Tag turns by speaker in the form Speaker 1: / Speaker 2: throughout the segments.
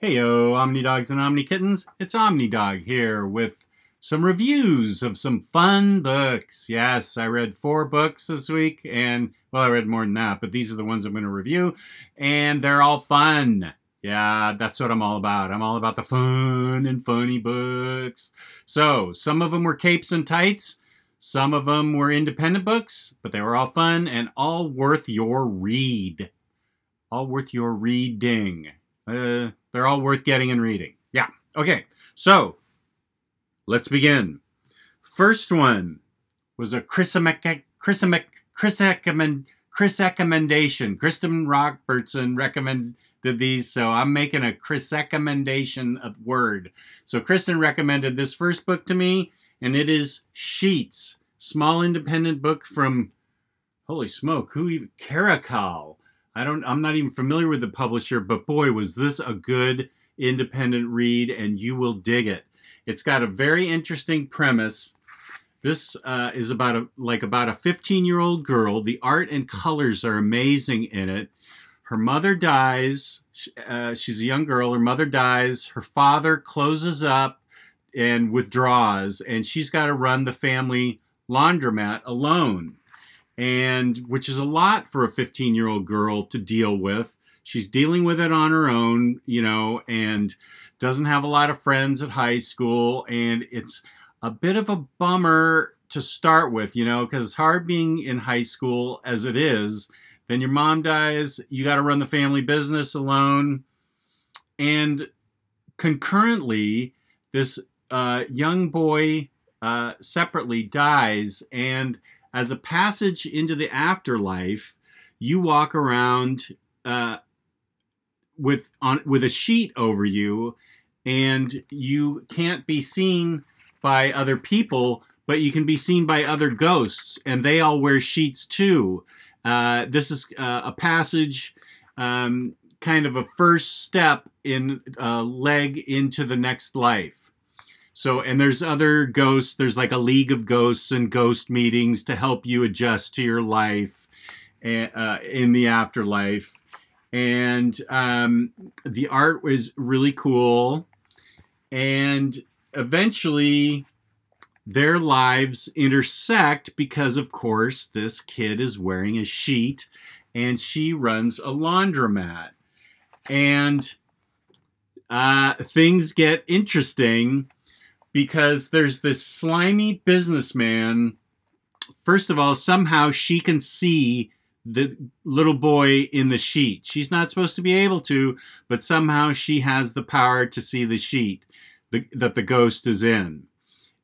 Speaker 1: Heyo, OmniDogs and OmniKittens. It's OmniDog here with some reviews of some fun books. Yes, I read 4 books this week, and, well, I read more than that, but these are the ones I'm going to review, and they're all fun. Yeah, that's what I'm all about. I'm all about the fun and funny books. So, some of them were capes and tights. Some of them were independent books, but they were all fun and all worth your read. All worth your reading. They're all worth getting and reading. Yeah. Okay. So, let's begin. First one was a Chris recommendation. Kristen Robertson recommended these, so I'm making a Chris recommendation of word. So Kristen recommended this first book to me, and it is Sheets. Small independent book from, holy smoke, who even, Caracal. I'm not even familiar with the publisher, but boy, was this a good independent read, and you will dig it. It's got a very interesting premise. This is about a 15-year-old girl. The art and colors are amazing in it. Her mother dies. She's a young girl. Her mother dies. Her father closes up and withdraws, and she's got to run the family laundromat alone. And which is a lot for a 15-year-old girl to deal with. She's dealing with it on her own, you know, and doesn't have a lot of friends at high school. And it's a bit of a bummer to start with, you know, because it's hard being in high school as it is. Then your mom dies. You got to run the family business alone. And concurrently, this young boy separately dies, and as a passage into the afterlife, you walk around with a sheet over you, and you can't be seen by other people, but you can be seen by other ghosts, and they all wear sheets too. This is a passage, kind of a first step in a leg into the next life. So, and there's other ghosts. There's like a league of ghosts and ghost meetings to help you adjust to your life in the afterlife. And the art was really cool. And eventually, their lives intersect because, of course, this kid is wearing a sheet and she runs a laundromat. And things get interesting, because there's this slimy businessman. First of all, somehow she can see the little boy in the sheet. She's not supposed to be able to, but somehow she has the power to see the sheet that the ghost is in.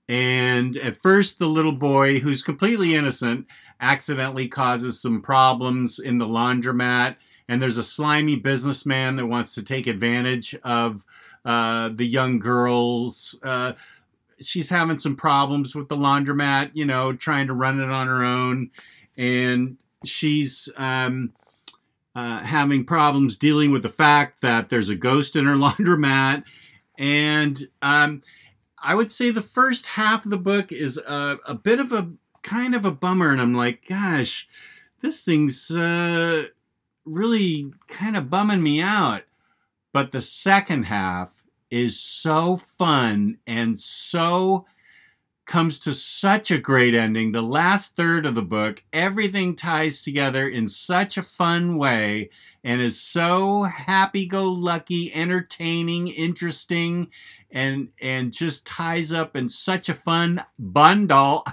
Speaker 1: And at first, the little boy, who's completely innocent, accidentally causes some problems in the laundromat. And there's a slimy businessman that wants to take advantage of the young girls. She's having some problems with the laundromat, you know, trying to run it on her own. And she's having problems dealing with the fact that there's a ghost in her laundromat. And I would say the first half of the book is a bit of a kind of a bummer. And I'm like, gosh, this thing's really kind of bumming me out. But the second half is so fun and so comes to such a great ending. The last third of the book, everything ties together in such a fun way and is so happy-go-lucky, entertaining, interesting, and just ties up in such a fun bundle.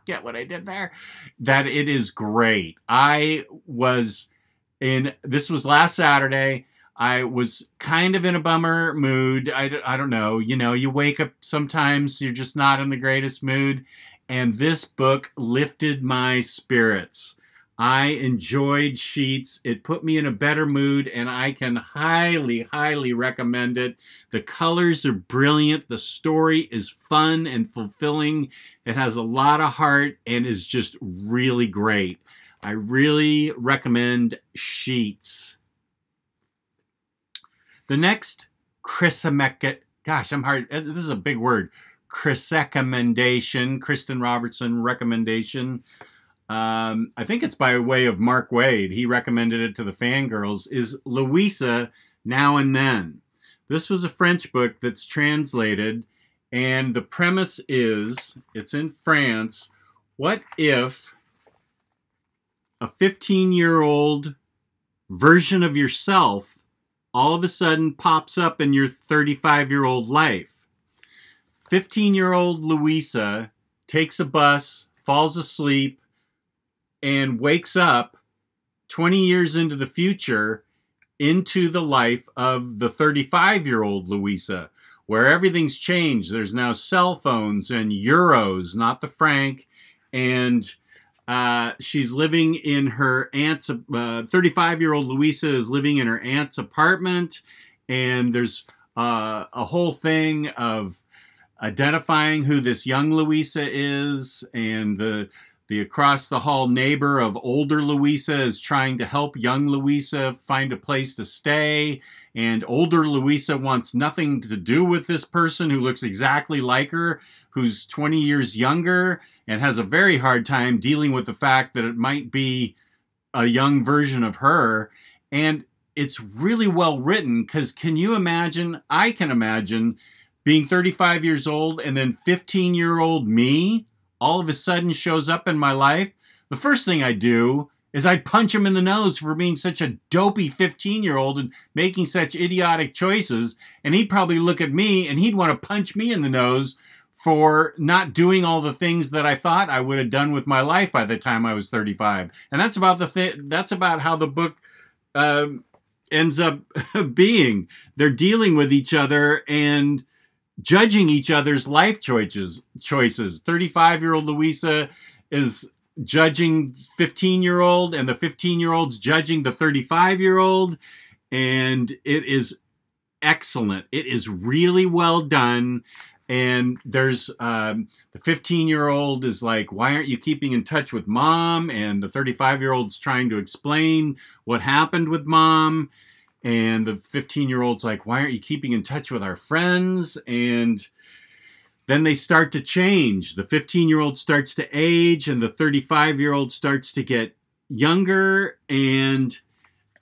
Speaker 1: Get what I did there? That it is great. This was last Saturday. I was kind of in a bummer mood. I don't know. You know, you wake up sometimes, you're just not in the greatest mood. And this book lifted my spirits. I enjoyed Sheets. It put me in a better mood, and I can highly, highly recommend it. The colors are brilliant. The story is fun and fulfilling. It has a lot of heart and is just really great. I really recommend Sheets. The next gosh, I'm hard. This is a big word. Recommendation, Kristen Robertson recommendation. I think it's by way of Mark Wade. He recommended it to the fangirls. Is Luisa Now and Then. This was a French book that's translated, and the premise is, it's in France. What if a 15-year-old version of yourself all of a sudden pops up in your 35-year-old life? 15-year-old Luisa takes a bus, falls asleep, and wakes up 20 years into the future into the life of the 35-year-old Luisa, where everything's changed. There's now cell phones and euros, not the franc, and she's living in her aunt's, 35-year-old Luisa is living in her aunt's apartment, and there's a whole thing of identifying who this young Luisa is, and the across the hall neighbor of older Luisa is trying to help young Luisa find a place to stay, and older Luisa wants nothing to do with this person who looks exactly like her, who's 20 years younger, and has a very hard time dealing with the fact that it might be a young version of her. And it's really well written, because can you imagine, I can imagine being 35 years old and then 15-year-old me all of a sudden shows up in my life. The first thing I do is I'd punch him in the nose for being such a dopey 15-year-old and making such idiotic choices. And he'd probably look at me and he'd want to punch me in the nose for not doing all the things that I thought I would have done with my life by the time I was 35. And that's about that's about how the book ends up being. They're dealing with each other and judging each other's life choices. 35-year-old Luisa is judging 15-year-old, and the 15-year-old's judging the 35-year-old, and it is excellent. It is really well done. And there's the 15-year-old is like, why aren't you keeping in touch with mom? And the 35-year-old's trying to explain what happened with mom. And the 15-year-old's like, why aren't you keeping in touch with our friends? And then they start to change. The 15-year-old starts to age, and the 35-year-old starts to get younger. And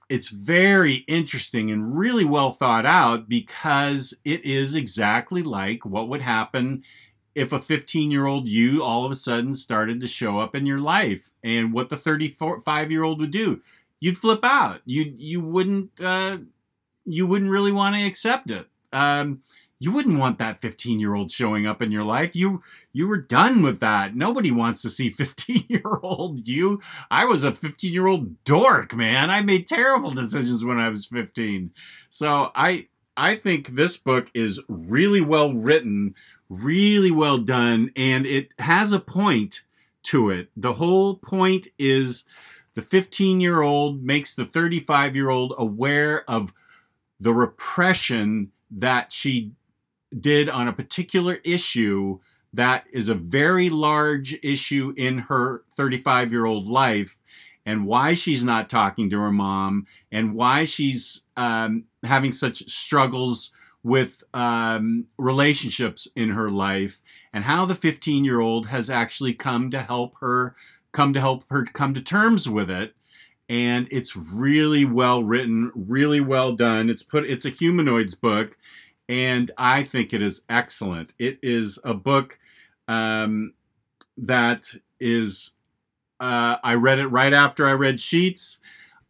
Speaker 1: it's very interesting and really well thought out, because it is exactly like what would happen if a 15-year-old you all of a sudden started to show up in your life, and what the 35-year-old would do. You'd flip out. You wouldn't really want to accept it. You wouldn't want that 15-year-old showing up in your life. You were done with that. Nobody wants to see 15-year-old you. I was a 15-year-old dork, man. I made terrible decisions when I was 15. So I think this book is really well written, really well done, and it has a point to it. The whole point is the 15-year-old makes the 35-year-old aware of the repression that she did on a particular issue that is a very large issue in her 35-year-old life, and why she's not talking to her mom, and why she's having such struggles with relationships in her life, and how the 15-year-old has actually come to help her come to terms with it. And it's really well written, really well done. It's a humanoids book, and I think it is excellent. It is a book that is, I read it right after I read Sheets,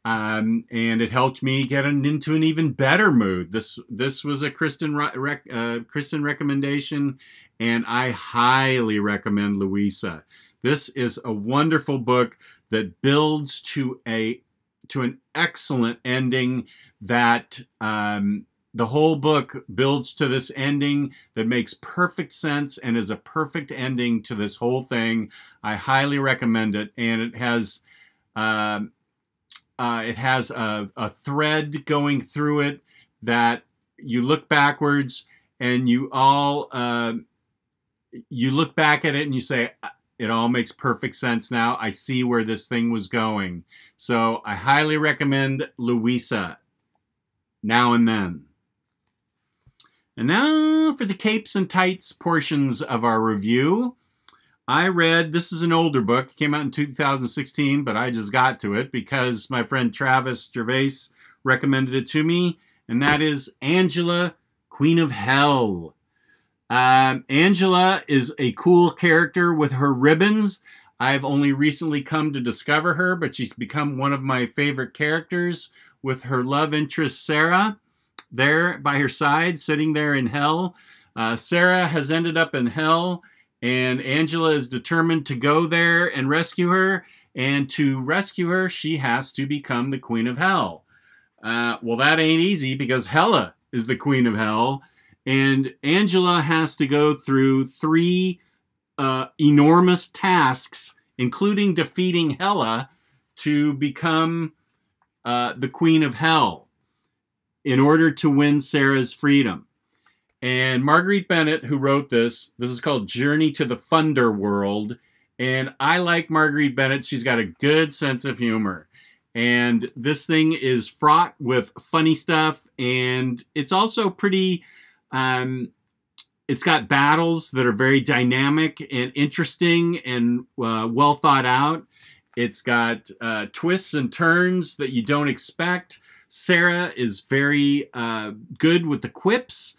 Speaker 1: and it helped me get into an even better mood. This was a Kristen recommendation, and I highly recommend Luisa. This is a wonderful book that builds to an excellent ending. That the whole book builds to this ending that makes perfect sense and is a perfect ending to this whole thing. I highly recommend it, and it has a thread going through it that you look backwards and you look back at it and you say, it all makes perfect sense now. I see where this thing was going. So I highly recommend Luisa, Now and Then. And now for the capes and tights portions of our review. I read, this is an older book. It came out in 2016, but I just got to it because my friend Travis Gervais recommended it to me. And that is Angela, Queen of Hell. Angela is a cool character with her ribbons. I've only recently come to discover her, but she's become one of my favorite characters with her love interest, Sarah, there by her side, sitting there in hell. Sarah has ended up in hell, and Angela is determined to go there and rescue her. And to rescue her, she has to become the Queen of Hell. Well, that ain't easy because Hela is the Queen of Hell. And Angela has to go through 3 enormous tasks, including defeating Hela, to become the Queen of Hell in order to win Sarah's freedom. And Marguerite Bennett, who wrote this is called Journey to the Thunder World. And I like Marguerite Bennett. She's got a good sense of humor. And this thing is fraught with funny stuff. And it's also pretty... it's got battles that are very dynamic and interesting and well thought out. It's got twists and turns that you don't expect. Sarah is very good with the quips,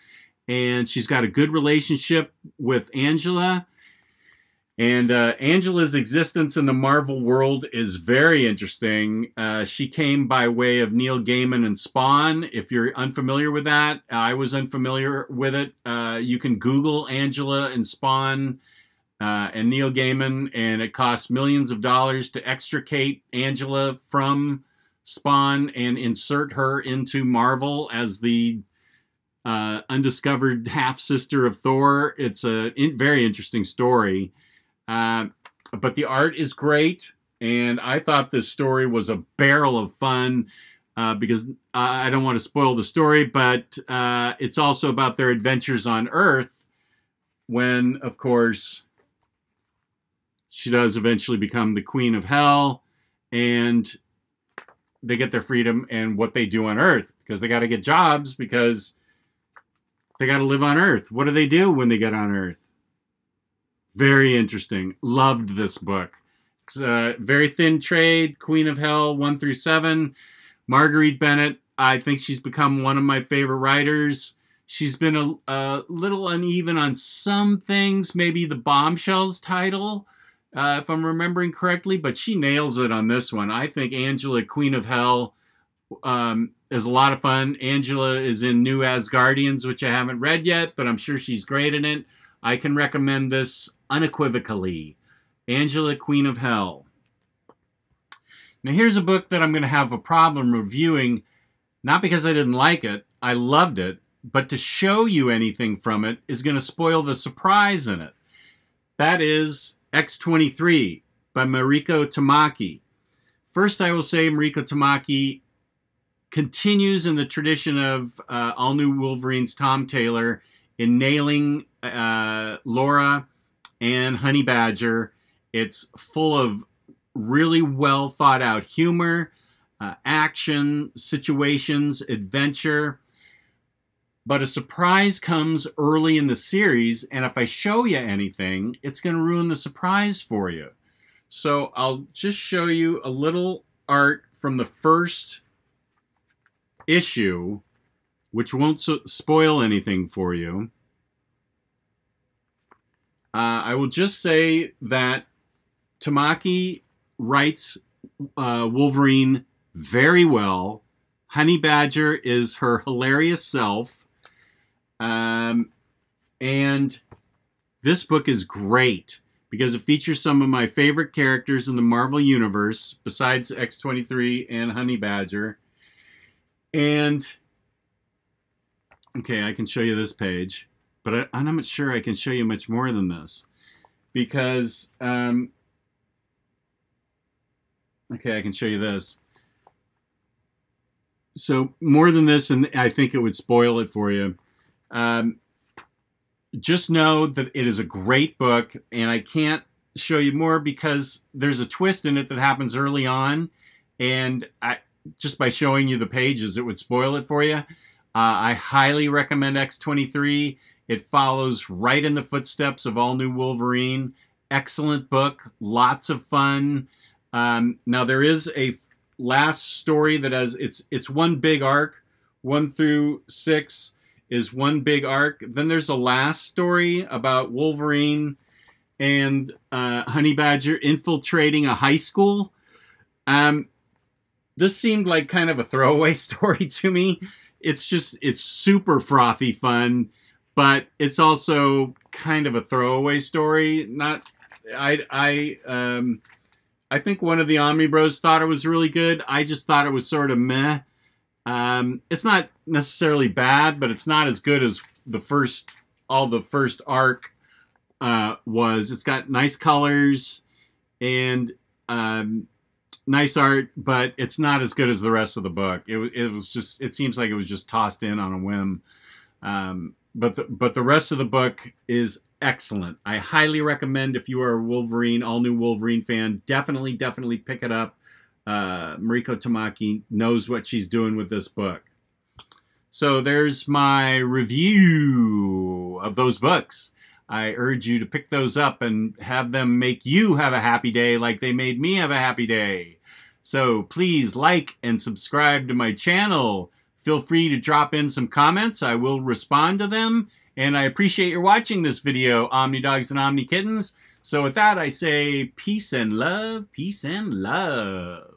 Speaker 1: and she's got a good relationship with Angela. And Angela's existence in the Marvel world is very interesting. She came by way of Neil Gaiman and Spawn. If you're unfamiliar with that, I was unfamiliar with it. You can Google Angela and Spawn and Neil Gaiman, and it costs millions of dollars to extricate Angela from Spawn and insert her into Marvel as the undiscovered half-sister of Thor. It's a very interesting story. But the art is great, and I thought this story was a barrel of fun because I don't want to spoil the story, but it's also about their adventures on Earth when, of course, she does eventually become the Queen of Hell, and they get their freedom and what they do on Earth, because they got to get jobs because they got to live on Earth. What do they do when they get on Earth? Very interesting. Loved this book. It's a very thin trade. Queen of Hell 1 through 7. Marguerite Bennett, I think she's become one of my favorite writers. She's been a little uneven on some things, maybe the Bombshells title, if I'm remembering correctly, but she nails it on this one. I think Angela, Queen of Hell, is a lot of fun. Angela is in New Asgardians, which I haven't read yet, but I'm sure she's great in it. I can recommend this unequivocally. Angela, Queen of Hell. Now here's a book that I'm going to have a problem reviewing, not because I didn't like it, I loved it, but to show you anything from it is going to spoil the surprise in it. That is X23 by Mariko Tamaki. First, I will say Mariko Tamaki continues in the tradition of All New Wolverine's Tom Taylor in nailing Laura and Honey Badger. It's full of really well thought out humor, action, situations, adventure. But a surprise comes early in the series, and if I show you anything, it's going to ruin the surprise for you. So I'll just show you a little art from the first issue, which won't spoil anything for you. I will just say that Tomaki writes Wolverine very well. Honey Badger is her hilarious self. And this book is great because it features some of my favorite characters in the Marvel Universe, besides X23 and Honey Badger. And, okay, I can show you this page, but I'm not sure I can show you much more than this. Because, okay, I can show you this. So, more than this, and I think it would spoil it for you. Just know that it is a great book, and I can't show you more because there's a twist in it that happens early on, and just by showing you the pages, it would spoil it for you. I highly recommend X23. It follows right in the footsteps of All New Wolverine. Excellent book, lots of fun. Now there is a last story that has it's one big arc, 1 through 6. is one big arc. Then there's a last story about Wolverine and Honey Badger infiltrating a high school. This seemed like kind of a throwaway story to me. It's super frothy fun, but it's also kind of a throwaway story. I think one of the Omni Bros thought it was really good. I just thought it was sort of meh. It's not necessarily bad, but it's not as good as the first arc was. It's got nice colors and nice art, but it's not as good as the rest of the book. It seems like it was just tossed in on a whim. But the rest of the book is excellent. I highly recommend, if you are a Wolverine, all new Wolverine fan, definitely pick it up. Mariko Tomaki knows what she's doing with this book. So there's my review of those books. I urge you to pick those up and have them make you have a happy day like they made me have a happy day. So please like and subscribe to my channel. Feel free to drop in some comments. I will respond to them. And I appreciate your watching this video, OmniDogs and OmniKittens. So with that, I say peace and love, peace and love.